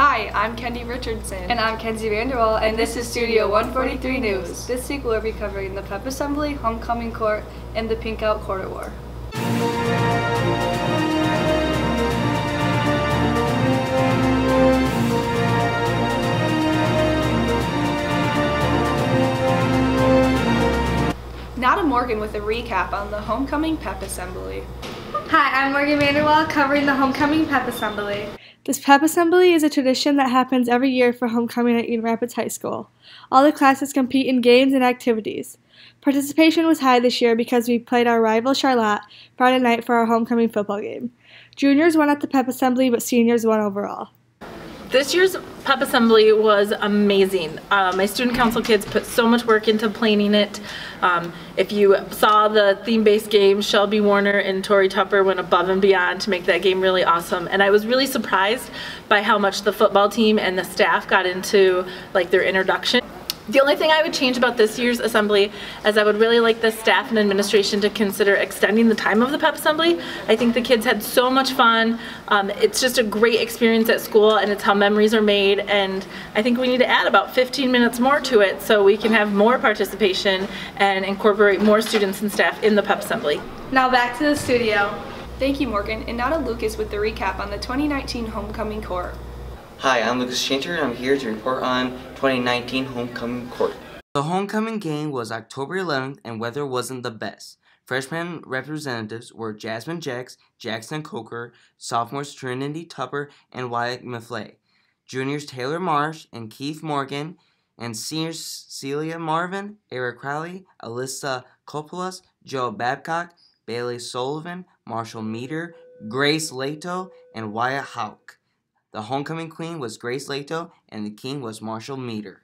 Hi, I'm Kendi Richardson. And I'm Kenzie Vanderwall, and this is Studio 143 News. This week we'll be covering the Pep Assembly, Homecoming Court, and the Pink Out Quarter War. Nada Morgan with a recap on the Homecoming Pep Assembly. Hi, I'm Morgan Vanderwall covering the Homecoming Pep Assembly. This Pep Assembly is a tradition that happens every year for homecoming at Eaton Rapids High School. All the classes compete in games and activities. Participation was high this year because we played our rival Charlotte Friday night for our homecoming football game. Juniors won at the Pep Assembly, but seniors won overall. This year's Pep Assembly was amazing. My student council kids put so much work into planning it. If you saw the theme-based game, Shelby Warner and Tori Tupper went above and beyond to make that game really awesome. And I was really surprised by how much the football team and the staff got into their introduction. The only thing I would change about this year's assembly is I would really like the staff and administration to consider extending the time of the Pep Assembly. I think the kids had so much fun. It's just a great experience at school, and it's how memories are made, and I think we need to add about 15 minutes more to it so we can have more participation and incorporate more students and staff in the Pep Assembly. Now back to the studio. Thank you, Morgan, and now to Lucas with the recap on the 2019 Homecoming Court. Hi, I'm Lucas Chanter, and I'm here to report on 2019 Homecoming Court. The homecoming game was October 11th, and weather wasn't the best. Freshman representatives were Jasmine Jacks, Jackson Coker, sophomores Trinity Tupper, and Wyatt Maflay, juniors Taylor Marsh and Keith Morgan, and seniors Celia Marvin, Eric Crowley, Alyssa Coppolas, Joe Babcock, Bailey Sullivan, Marshall Meter, Grace Leto, and Wyatt Hauk. The homecoming queen was Grace Leto, and the king was Marshall Meter.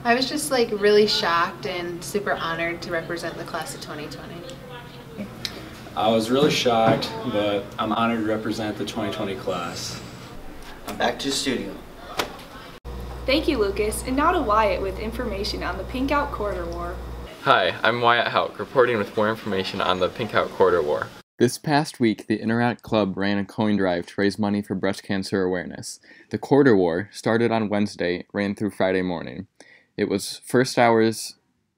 I was just really shocked and super honored to represent the class of 2020. I was really shocked, but I'm honored to represent the 2020 class. I'm back to the studio. Thank you, Lucas, and now to Wyatt with information on the Pink Out Quarter War. Hi, I'm Wyatt Hauk, reporting with more information on the Pink Out Quarter War. This past week, the Interact Club ran a coin drive to raise money for breast cancer awareness. The Quarter War started on Wednesday, ran through Friday morning. It was first hours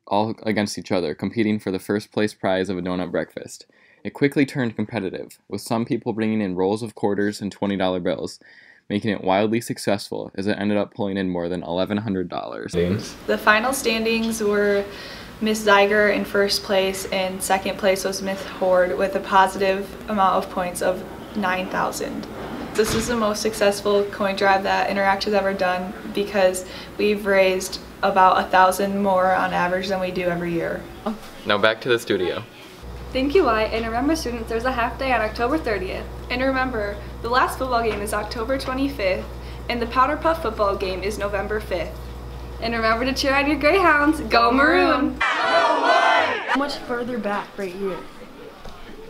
all against each other, competing for the first place prize of a donut breakfast. It quickly turned competitive, with some people bringing in rolls of quarters and $20 bills, making it wildly successful as it ended up pulling in more than $1,100. The final standings were Miss Zeiger in first place, and second place was Miss Horde with a positive amount of points of 9,000. This is the most successful coin drive that Interact has ever done because we've raised about 1,000 more on average than we do every year. Now back to the studio. Thank you, Wyatt, and remember students, there's a half day on October 30th. And remember, the last football game is October 25th, and the Powder Puff football game is November 5th. And remember to cheer on your Greyhounds. Go Maroon! How much further back right here?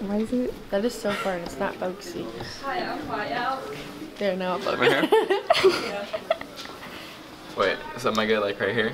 Why is it? That is so far and it's not folksy. Hi, I'm Wyatt. There, now I'm Over here? Wait, so am I good right here?